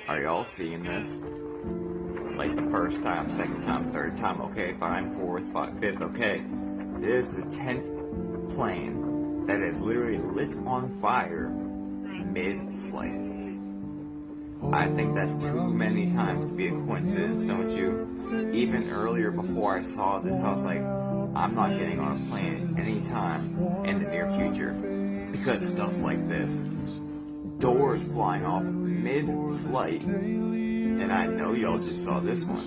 Are y'all seeing this? Like the first time, second time, third time, okay, fine, fourth, fifth, okay. This is the 10th plane that is literally lit on fire mid-flight. I think that's too many times to be a coincidence, don't you? Even earlier, before I saw this, I was like, I'm not getting on a plane anytime in the near future. Because stuff like this. Doors flying off mid-flight. And I know y'all just saw this one.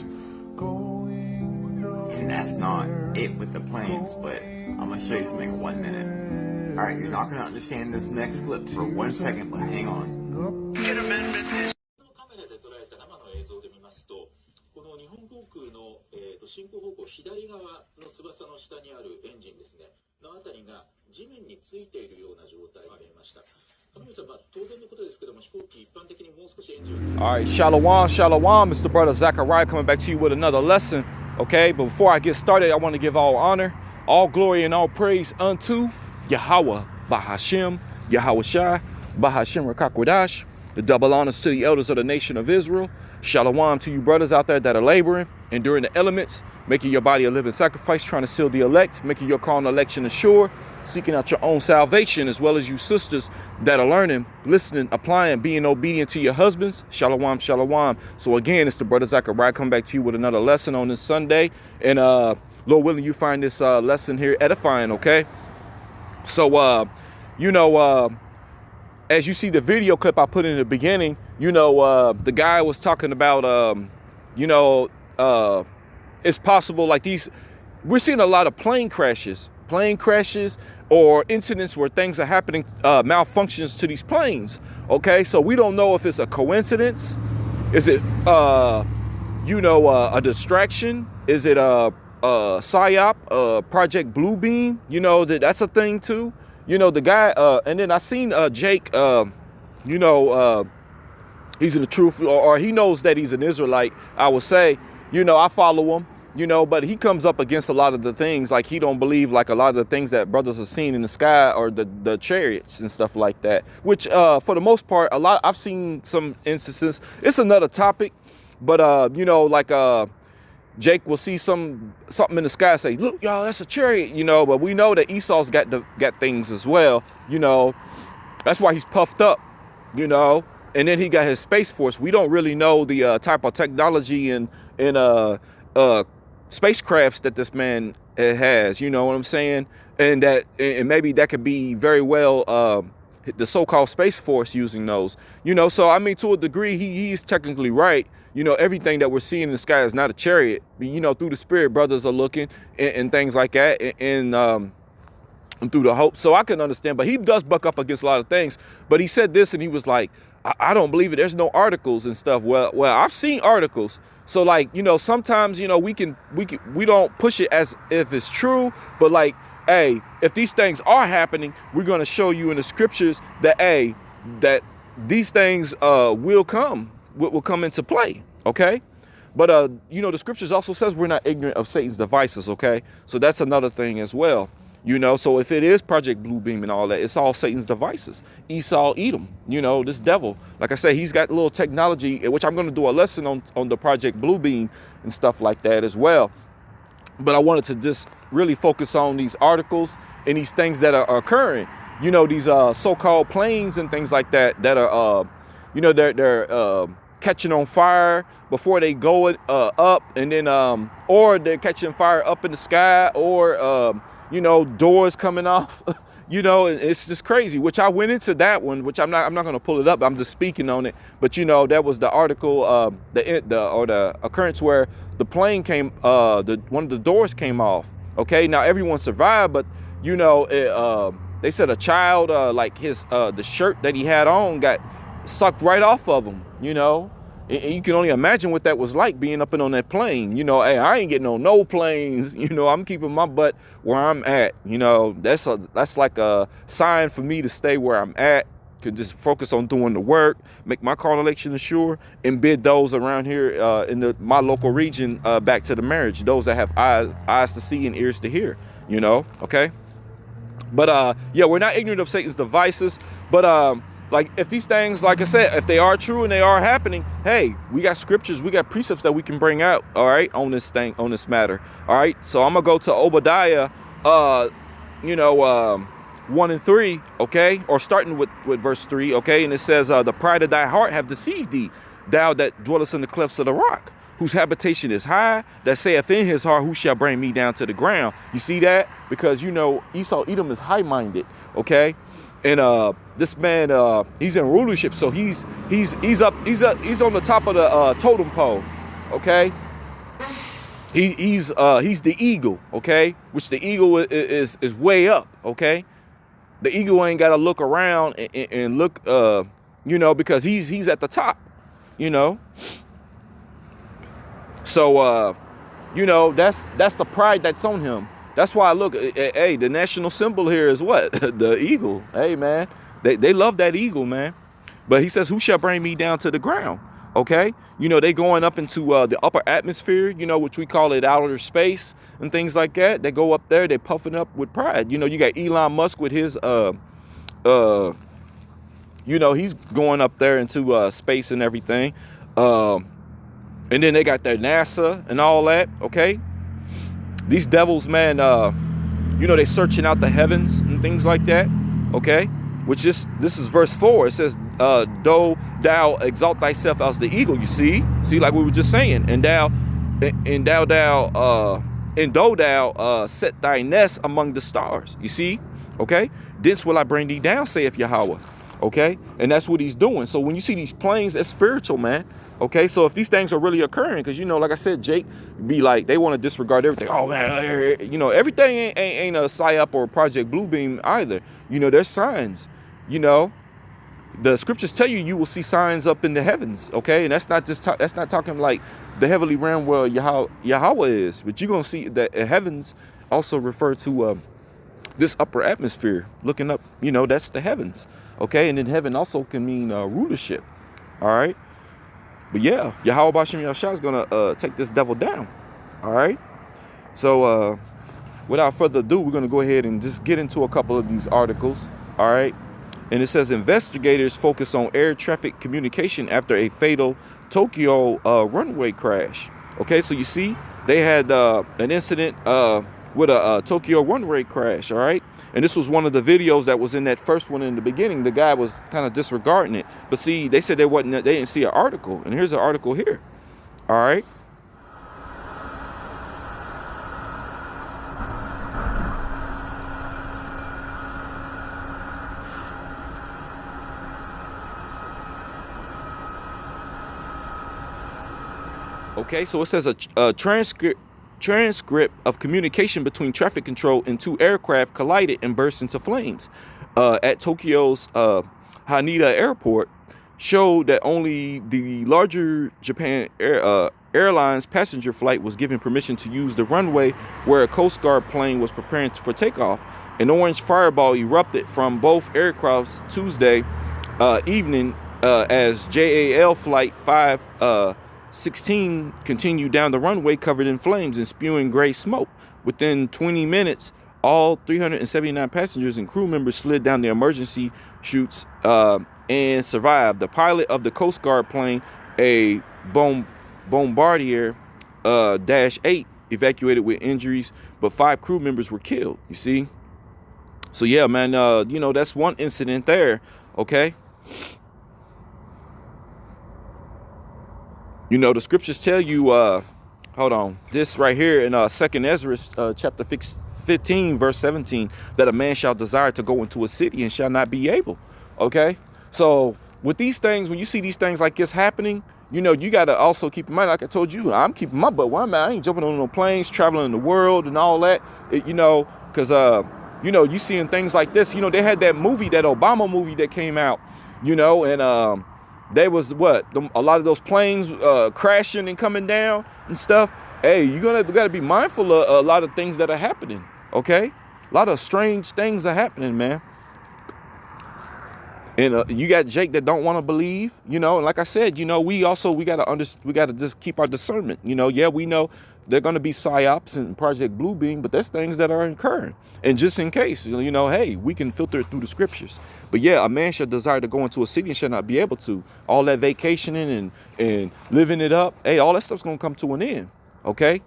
And that's not it with the planes, but I'm gonna show you something in 1 minute. Alright, you're not gonna understand this next clip for 1 second, but hang on. All right, shalom, shalom. It's the brother Zachariah coming back to you with another lesson, okay? But before I get started, I want to give all honor, all glory, and all praise unto Yahweh, Bahashem, Yahweh Shai, Bahashem Rakakwadash. The double honors to the elders of the nation of Israel. Shalom to you brothers out there that are laboring, enduring the elements, making your body a living sacrifice, trying to seal the elect, making your call and election assured, seeking out your own salvation, as well as you sisters that are learning, listening, applying, being obedient to your husbands. Shalom, shalom. So again, it's the brother Zachariah coming back to you with another lesson on this Sunday. And Lord willing, you find this lesson here edifying, okay? So, as you see the video clip I put in the beginning, the guy was talking about, it's possible like we're seeing a lot of plane crashes or incidents where things are happening, malfunctions to these planes. Okay, so we don't know if it's a coincidence. Is it, a distraction? Is it a PSYOP, Project Bluebeam? That's a thing too. The guy, and then I seen Jake, he's in the truth, or he knows that he's an Israelite, I would say. I follow him. But he comes up against a lot of the things, like he don't believe like a lot of the things that brothers are seeing in the sky or the chariots and stuff like that, which for the most part, I've seen some instances. It's another topic, but Jake will see something in the sky, say, look, y'all, that's a chariot, but we know that Esau's got things as well, that's why he's puffed up, and then he got his Space Force. We don't really know the type of technology and spacecrafts that this man has, you know what I'm saying? And maybe that could be very well the so-called Space Force using those, so I mean, to a degree, he's technically right. Everything that we're seeing in the sky is not a chariot. Through the spirit, brothers are looking and things like that, and through the hope. So I can understand, but he does buck up against a lot of things. But he said this, and he was like, I don't believe it. There's no articles and stuff. Well, I've seen articles. So like, sometimes, we don't push it as if it's true, but like, hey, if these things are happening, we're going to show you in the scriptures that, that these things will come into play. Okay. But, the scriptures also says we're not ignorant of Satan's devices. Okay. So that's another thing as well. So if it is Project Bluebeam and all that, it's all Satan's devices. Esau, Edom, this devil. Like I said, he's got a little technology, which I'm going to do a lesson on the Project Bluebeam and stuff like that as well. But I wanted to just really focus on these articles and these things that are occurring. These so-called planes and things like that are, they're catching on fire before they go up, and then or they're catching fire up in the sky, or doors coming off. It's just crazy, which I went into that one, which I'm not going to pull it up. I'm just speaking on it. But that was the article, the occurrence where the plane came, one of the doors came off. Okay, now everyone survived, but they said a child, like his the shirt that he had on got sucked right off of him. And you can only imagine what that was like, being up and on that plane. Hey, I ain't getting on no planes. I'm keeping my butt where I'm at. That's like a sign for me to stay where I'm at, can just focus on doing the work, make my call election assured, and bid those around here in my local region back to the marriage. Those that have eyes to see and ears to hear. Okay. But yeah, we're not ignorant of Satan's devices. But like if these things, like I said, if they are true and they are happening, hey, we got scriptures, we got precepts that we can bring out, all right, on this thing, on this matter. All right, so I'm gonna go to Obadiah 1 and 3, okay, or starting with verse 3, okay, and it says, the pride of thy heart have deceived thee, thou that dwellest in the clefts of the rock, whose habitation is high, that saith in his heart, who shall bring me down to the ground? You see that? Because Esau Edom is high-minded, okay, and this man, he's in rulership, so he's on the top of the totem pole, okay. He's the eagle, okay, which the eagle is way up, okay. The eagle ain't got to look around and look, because he's at the top, So, that's the pride that's on him. That's why I look, hey, the national symbol here is what? The eagle. Hey, man, they love that eagle, man. But he says, who shall bring me down to the ground? Okay. They going up into the upper atmosphere, which we call it outer space and things like that. They go up there, they puffing up with pride. You got Elon Musk with his, he's going up there into space and everything. And then they got their NASA and all that. Okay. These devils, man, they searching out the heavens and things like that. Okay. Which this is verse 4. It says, though thou exalt thyself as the eagle, you see, like we were just saying, and though thou set thy nest among the stars, you see, okay, thence will I bring thee down, saith Yahweh. Okay, and that's what he's doing. So when you see these planes, it's spiritual, man. Okay, so if these things are really occurring, because like I said, Jake be like, they want to disregard everything. Oh man, everything ain't a PSYOP or Project Bluebeam either. There's signs. The scriptures tell you will see signs up in the heavens. Okay, and that's not talking like the heavenly realm where Yahweh is, but you're gonna see that heavens also refer to this upper atmosphere. Looking up, that's the heavens. Okay, and then heaven also can mean rulership. All right, but yeah, Yahweh Bashem Yahshua is gonna take this devil down. All right, so without further ado, we're gonna go ahead and just get into a couple of these articles. All right, and it says investigators focus on air traffic communication after a fatal Tokyo runway crash. Okay, so you see, they had an incident with a Tokyo runway crash. All right. And this was one of the videos that was in that first one in the beginning. The guy was kind of disregarding it. But see, they said they didn't see an article. And here's an article here. All right. Okay, so it says a transcript of communication between traffic control and two aircraft collided and burst into flames at Tokyo's Haneda Airport showed that only the larger Japan Airlines passenger flight was given permission to use the runway where a Coast Guard plane was preparing for takeoff. An orange fireball erupted from both aircrafts Tuesday evening as JAL Flight 516 continued down the runway covered in flames and spewing gray smoke. Within 20 minutes, all 379 passengers and crew members slid down the emergency chutes and survived. The pilot of the Coast Guard plane, a Bombardier Dash 8, evacuated with injuries, but 5 crew members were killed. You see? So yeah, man, that's one incident there. Okay. The scriptures tell you, hold on, this right here in 2nd Ezra chapter 15 verse 17, that a man shall desire to go into a city and shall not be able. Okay, so with these things, when you see these things like this happening, you got to also keep in mind, like I told you, I'm keeping my butt where I'm at. I ain't jumping on no planes, traveling the world and all that, because you seeing things like this. They had that movie, that Obama movie that came out, and there was a lot of those planes crashing and coming down and stuff. Hey, you gotta be mindful of a lot of things that are happening. Okay, a lot of strange things are happening, man. And you got Jake that don't want to believe, you know. And like I said, you know, we gotta just keep our discernment. You know, yeah, we know they're gonna be psyops and Project Bluebeam, but there's things that are incurring. And just in case, you know, hey, we can filter it through the scriptures. But yeah, a man should desire to go into a city and should not be able to. All that vacationing and living it up, hey, all that stuff's gonna come to an end. Okay,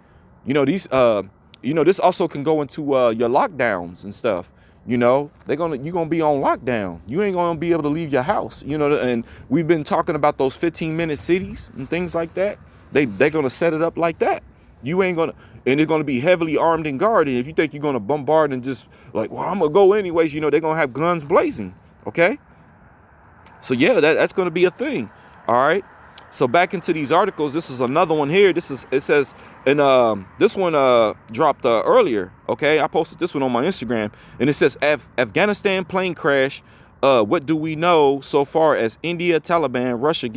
you know these, you know, this also can go into your lockdowns and stuff. You know, you're gonna be on lockdown. You ain't gonna be able to leave your house. You know, and we've been talking about those 15-minute cities and things like that. They're gonna set it up like that. You ain't gonna, and it's gonna be heavily armed and guarded. If you think you're gonna bombard and just like, well, I'm gonna go anyways, you know, they're gonna have guns blazing. Okay. So yeah, that's gonna be a thing. All right. So back into these articles, this is another one here. It says, and this one dropped earlier. Okay, I posted this one on my Instagram, and it says Afghanistan plane crash. What do we know so far as India, Taliban, Russia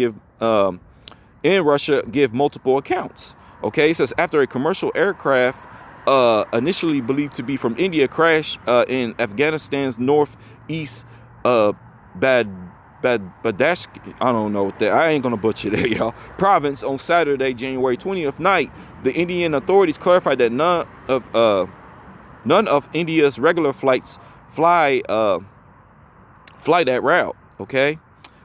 give multiple accounts. Okay, it says after a commercial aircraft initially believed to be from India crashed in Afghanistan's northeast Badakhshan, I don't know what that, I ain't gonna butcher that, y'all, province on Saturday, January 20th night, the Indian authorities clarified that none of India's regular flights fly that route. Okay,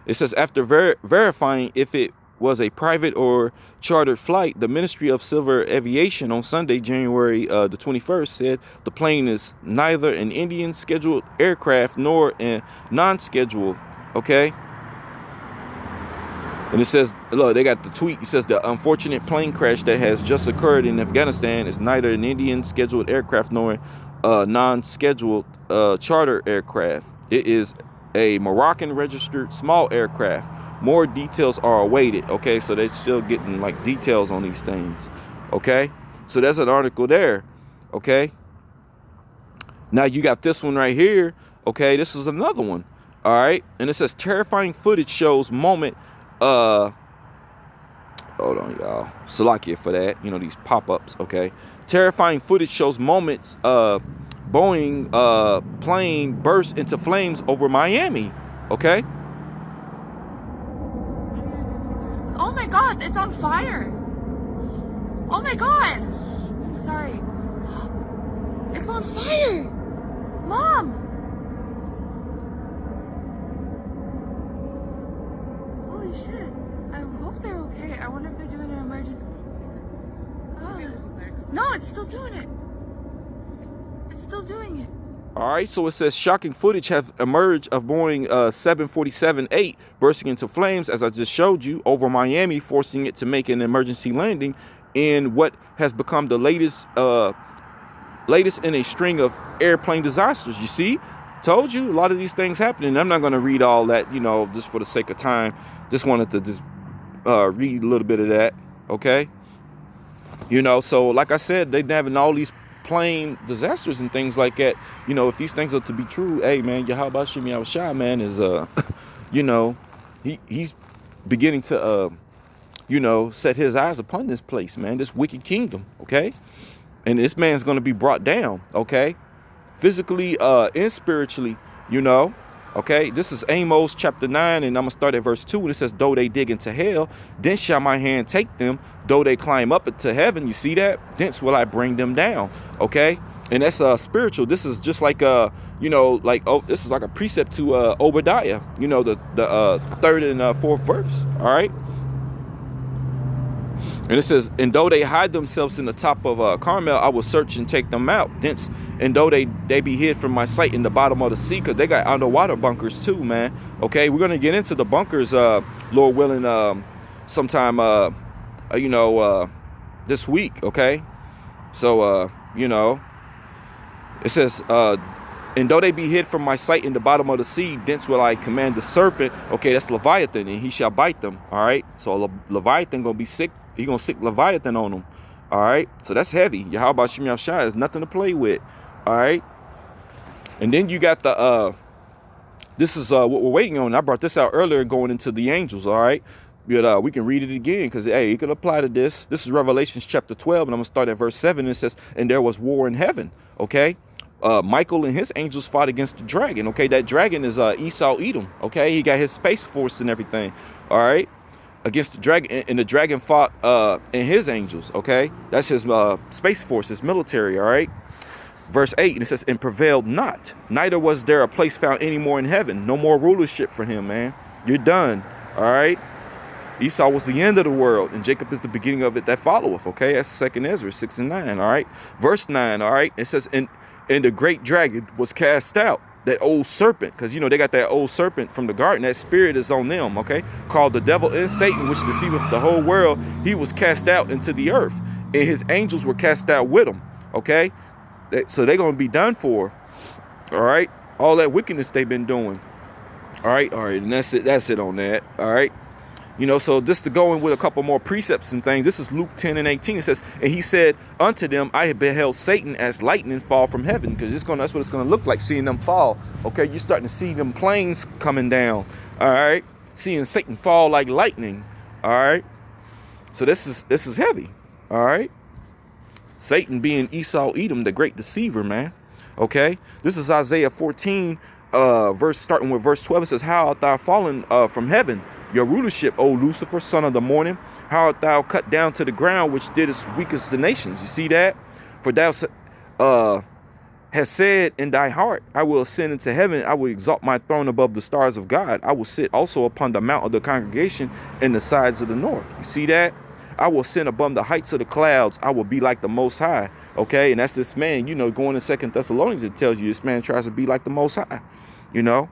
it says after verifying if it was a private or chartered flight, the Ministry of Civil Aviation on Sunday, January the 21st, said the plane is neither an Indian scheduled aircraft nor a non-scheduled. Okay, and it says, look, they got the tweet. It says the unfortunate plane crash that has just occurred in Afghanistan is neither an Indian scheduled aircraft nor a non-scheduled charter aircraft. It is a Moroccan registered small aircraft. More details are awaited. Okay, so they're still getting like details on these things. Okay, so there's an article there. Okay, now you got this one right here. Okay, this is another one. All right, and it says terrifying footage shows moment. Hold on, y'all. Salakia for that. You know, these pop-ups. Okay, terrifying footage shows moments. Boeing plane burst into flames over Miami. Okay. Oh my God, it's on fire. Oh my God. Sorry. It's on fire. Mom. Holy shit. I hope they're okay. I wonder if they're doing an emergency. Oh. No, it's still doing it. It's still doing it. All right, so it says shocking footage has emerged of Boeing 747-8 bursting into flames, as I just showed you, over Miami, forcing it to make an emergency landing in what has become the latest in a string of airplane disasters. You see, told you a lot of these things happening. I'm not going to read all that, you know, just for the sake of time. Just wanted to just read a little bit of that, okay? You know, so like I said, they're having all these plane disasters and things like that. You know, if these things are to be true, hey man, Yahweh Shemi Awashai, man, is you know, he's beginning to you know, set his eyes upon this place, man, this wicked kingdom, okay? And this man's gonna be brought down, okay? Physically and spiritually, you know. Okay, this is Amos chapter 9, and I'm going to start at verse 2. And it says, though they dig into hell, then shall my hand take them. Though they climb up into heaven, you see that? Thence will I bring them down. Okay, and that's spiritual. This is just like, you know, like, oh, this is like a precept to Obadiah, you know, the third and fourth verse. All right. And it says, and though they hide themselves in the top of Carmel, I will search and take them out. Thence, and though they be hid from my sight in the bottom of the sea, because they got underwater bunkers too, man. Okay, we're going to get into the bunkers, Lord willing, sometime, you know, this week, okay? So, you know, it says, and though they be hid from my sight in the bottom of the sea, thence will I command the serpent. Okay, that's Leviathan, and he shall bite them, all right? So Leviathan going to be sick. He gonna sick Leviathan on them. All right, so that's heavy. Yahweh Shemi Awashai is nothing to play with. All right, and then you got the this is what we're waiting on. I brought this out earlier, going into the angels. All right, but we can read it again because hey, it could apply to this. This is Revelations chapter 12, and I'm gonna start at verse 7. It says, and there was war in heaven. Okay, Michael and his angels fought against the dragon. Okay, that dragon is Esau Edom. Okay, he got his space force and everything. All right, against the dragon, and the dragon fought and his angels. Okay, that's his space force, his military. All right. Verse 8, and it says, and prevailed not, neither was there a place found any more in heaven. No more rulership for him, man. You're done. All right. Esau was the end of the world, and Jacob is the beginning of it that followeth. Okay, that's 2nd Ezra 6 and 9. All right. Verse 9. All right. It says, and the great dragon was cast out, that old serpent, because you know they got that old serpent from the garden. That spirit is on them. Okay, called the devil and Satan, which deceiveth the whole world. He was cast out into the earth, and his angels were cast out with him. Okay. So they're going to be done for. All right. All that wickedness they've been doing. All right. All right. And that's it. That's it on that. All right. You know, so just to go in with a couple more precepts and things. This is Luke 10 and 18. It says, and he said unto them, I have beheld Satan as lightning fall from heaven. Because that's what it's going to look like, seeing them fall. Okay. You're starting to see them planes coming down. All right. Seeing Satan fall like lightning. All right. So this is heavy. All right. Satan being Esau Edom, the great deceiver, man. Okay, this is Isaiah 14, starting with verse 12. It says, how art thou fallen from heaven, your rulership, O Lucifer, son of the morning? How art thou cut down to the ground, which didst weakest the nations? You see that? For thou hast said in thy heart, I will ascend into heaven, I will exalt my throne above the stars of God. I will sit also upon the mount of the congregation in the sides of the north. You see that? I will ascend above the heights of the clouds. I will be like the Most High. Okay, and that's this man, you know, going to 2 Thessalonians, it tells you this man tries to be like the Most High. You know,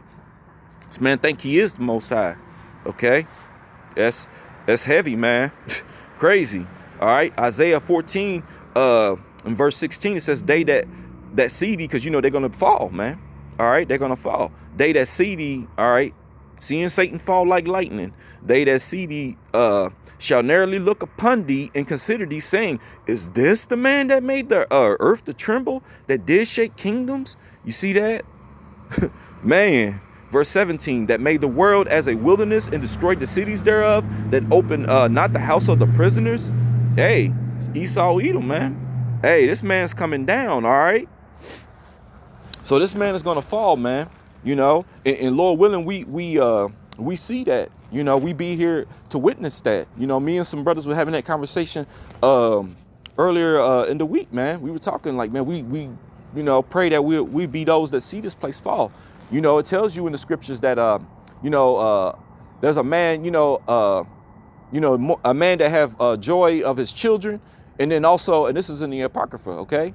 this man think he is the Most High. Okay, that's heavy, man. Crazy. All right, Isaiah 14 in verse 16, it says, they that see thee, because you know they're gonna fall, man. All right, they're gonna fall. They that see thee, all right, seeing Satan fall like lightning, they that see thee shall narrowly look upon thee and consider thee, saying, is this the man that made the earth to tremble, that did shake kingdoms? You see that? Man. Verse 17, that made the world as a wilderness and destroyed the cities thereof, that opened not the house of the prisoners. Hey, it's Esau Edom, man. Hey, this man's coming down, all right? So this man is going to fall, man. You know, and Lord willing, we see that. You know, we be here to witness that. You know, me and some brothers were having that conversation earlier in the week, man. We were talking like, man, we you know, pray that we be those that see this place fall. You know, it tells you in the scriptures that you know, there's a man, you know, a man that have joy of his children, and then also, and this is in the Apocrypha, okay,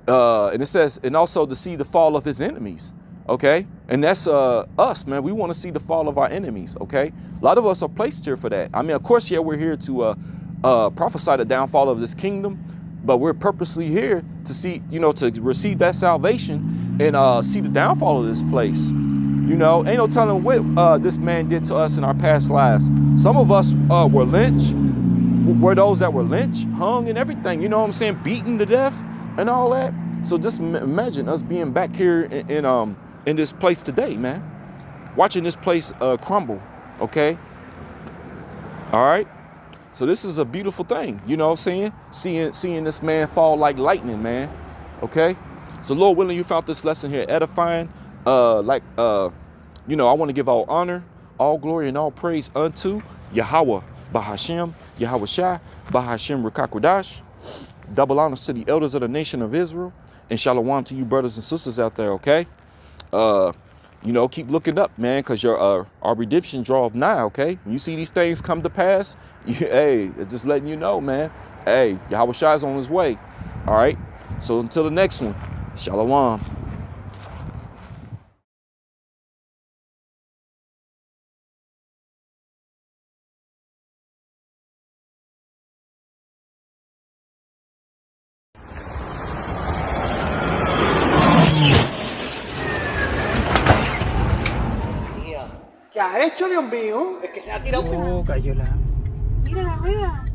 and it says, and also to see the fall of his enemies. Okay, and that's us, man. We want to see the fall of our enemies. Okay, a lot of us are placed here for that. I mean, of course, yeah, we're here to prophesy the downfall of this kingdom, but we're purposely here to see, you know, to receive that salvation and see the downfall of this place. You know, ain't no telling what this man did to us in our past lives. Some of us were lynched, were those that were lynched, hung, and everything. You know what I'm saying? Beaten to death and all that. So just imagine us being back here in this place today, man, watching this place crumble. Okay, all right, so this is a beautiful thing, you know what I'm saying, seeing this man fall like lightning, man. Okay, so Lord willing, you found this lesson here edifying. You know, I want to give all honor, all glory, and all praise unto Yahweh Bahashem, Yahweh Shai Bahashem Rekakwadash. Double honors to the elders of the nation of Israel, and shalom to you brothers and sisters out there. Okay, you know, keep looking up, man, because our redemption draweth nigh. Okay, when you see these things come to pass, hey, it's just letting you know, man. Hey, Yahweh Shai is on his way. All right, so until the next one, shalom. ¿Qué ha hecho, Dios mío? Es que se ha tirado. Mira la rueda.